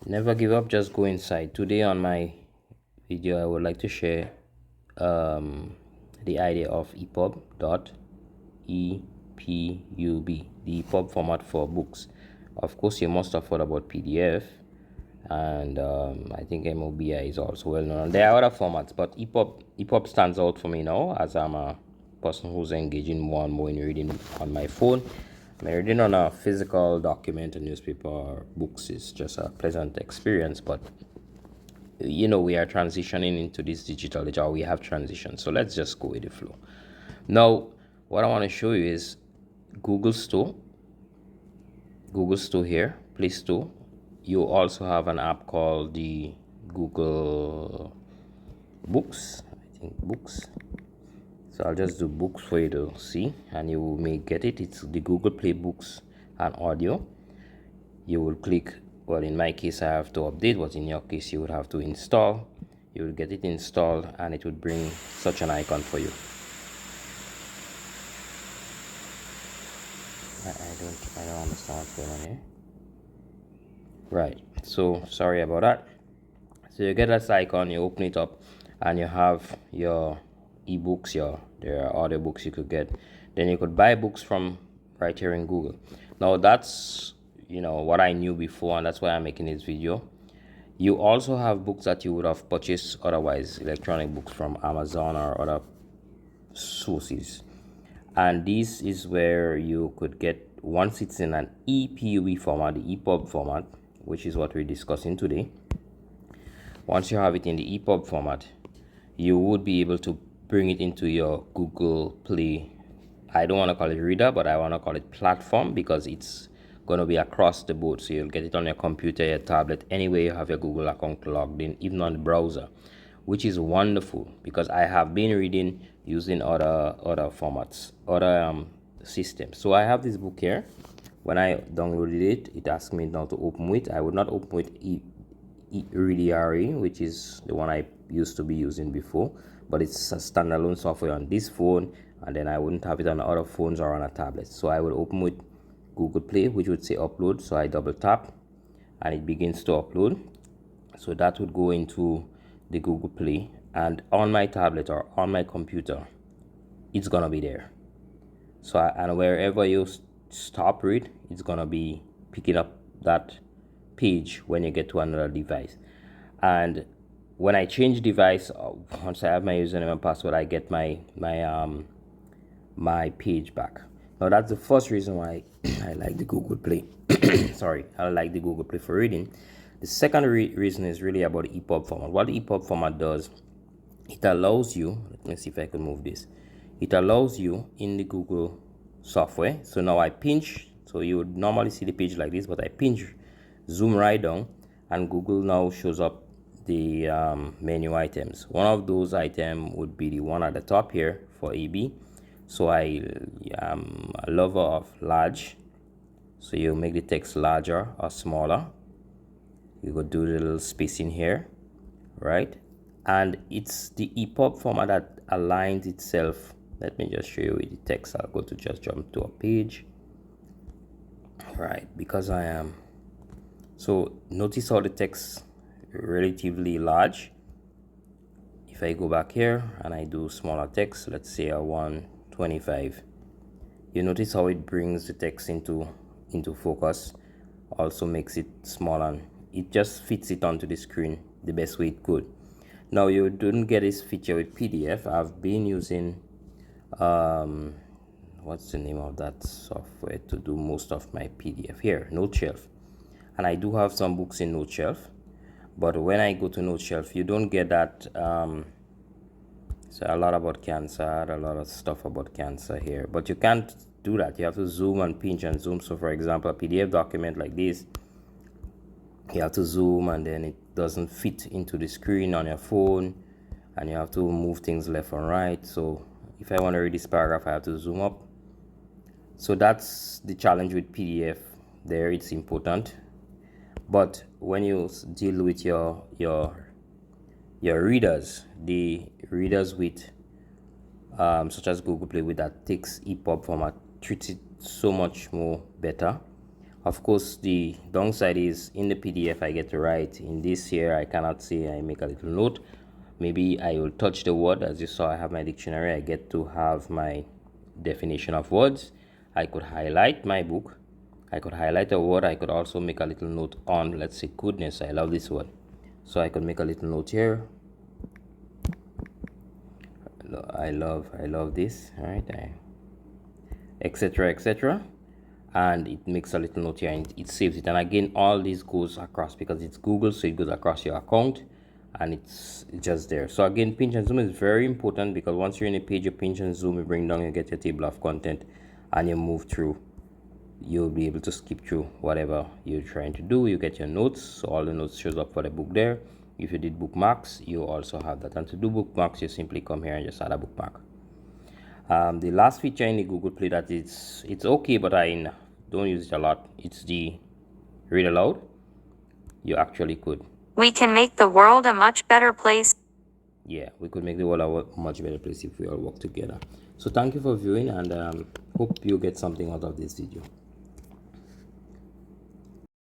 Never give up, just go inside. Today on my video, I would like to share the idea of EPUB dot EPUB, the EPUB format for books. Of course, you must have heard about PDF, and I think MOBI is also well known. There are other formats, but EPUB stands out for me now as I'm a person who's engaging more and more in reading on my phone. Reading on a physical document, a newspaper, or books is just a pleasant experience, but we are transitioning into this digital age, or we have transitioned. So let's just go with the flow. Now, what I want to show you is Google Store. Google Store here, Play Store. You also have an app called the Google Books. I think Books. So I'll just do books for you to see, and you may get it. It's the Google Play Books and Audio. You will click, well, in my case I have to update, but in your case you would have to install. You will get it installed and it would bring such an icon for you. I don't understand what's going on here. Right, so sorry about that. So you get this icon, you open it up, and you have your ebooks, there are audio books you could get. Then you could buy books from right here in Google. Now that's what I knew before, and that's why I'm making this video. You also have books that you would have purchased otherwise, electronic books from Amazon or other sources, and this is where you could get, once it's in an EPUB format, the EPUB format, which is what we're discussing today. Once you have it in the EPUB format, you would be able to bring it into your Google Play. I don't want to call it reader, but I want to call it platform, because it's going to be across the board. So you'll get it on your computer, your tablet, anywhere you have your Google account logged in, even on the browser, which is wonderful, because I have been reading using other formats, other systems. So I have this book here. When I downloaded it, it asked me now to open with. I would not open with Readery, which is the one I used to be using before, but it's a standalone software on this phone, and then I wouldn't have it on other phones or on a tablet. So I would open with Google Play, which would say upload. So I double tap and it begins to upload. So that would go into the Google Play, and on my tablet or on my computer, it's gonna be there. So and wherever you stop read, it's gonna be picking up that page when you get to another device. And when I change device, once I have my username and password, I get my page back. Now that's the first reason why I like the Google Play. Sorry, I like the Google Play for reading. The second reason is really about the EPUB format. What the EPUB format does, it allows you, let me see if I can move this. It allows you in the Google software. So now I pinch, so you would normally see the page like this, but I pinch, zoom right down, and Google now shows up the menu items. One of those items would be the one at the top here for AB. So I am a lover of large, so you make the text larger or smaller. You could do a little spacing here, right? And it's the EPUB format that aligns itself. Let me just show you with the text. I'll go to just jump to a page, right? Because I am, so notice how the text relatively large. If I go back here and I do smaller text, let's say a 125, you notice how it brings the text into focus, also makes it small, and it just fits it onto the screen the best way it could. Now you don't get this feature with PDF. I've been using what's the name of that software to do most of my PDF here, Note Shelf, and I do have some books in Note Shelf, but when I go to Note Shelf, you don't get that. So a lot about cancer, a lot of stuff about cancer here, but you can't do that. You have to zoom and pinch and zoom. So for example, a PDF document like this, you have to zoom, and then it doesn't fit into the screen on your phone, and you have to move things left and right. So if I want to read this paragraph, I have to zoom up. So that's the challenge with PDF there. It's important, but when you deal with your readers, the readers with such as Google Play, with that text EPUB format, treats it so much more better. Of course, the downside is in the PDF I get to write. In this here, I cannot say I make a little note. Maybe I will touch the word. As you saw, I have my dictionary. I get to have my definition of words. I could highlight my book. I could highlight a word. I could also make a little note on, let's say, goodness. I love this word. So I could make a little note here. I love this. All right. Etc. etc. And it makes a little note here and it saves it. And again, all this goes across because it's Google, so it goes across your account and it's just there. So again, pinch and zoom is very important because once you're in a page, you pinch and zoom, you bring down, you get your table of content and you move through. You'll be able to skip through whatever you're trying to do. You get your notes, so all the notes shows up for the book there. If you did bookmarks, you also have that. And to do bookmarks, you simply come here and just add a bookmark. The last feature in the Google Play that it's okay, but I don't use it a lot. It's the read aloud. You actually could. We can make the world a much better place. Yeah, we could make the world a much better place if we all work together. So thank you for viewing and hope you get something out of this video.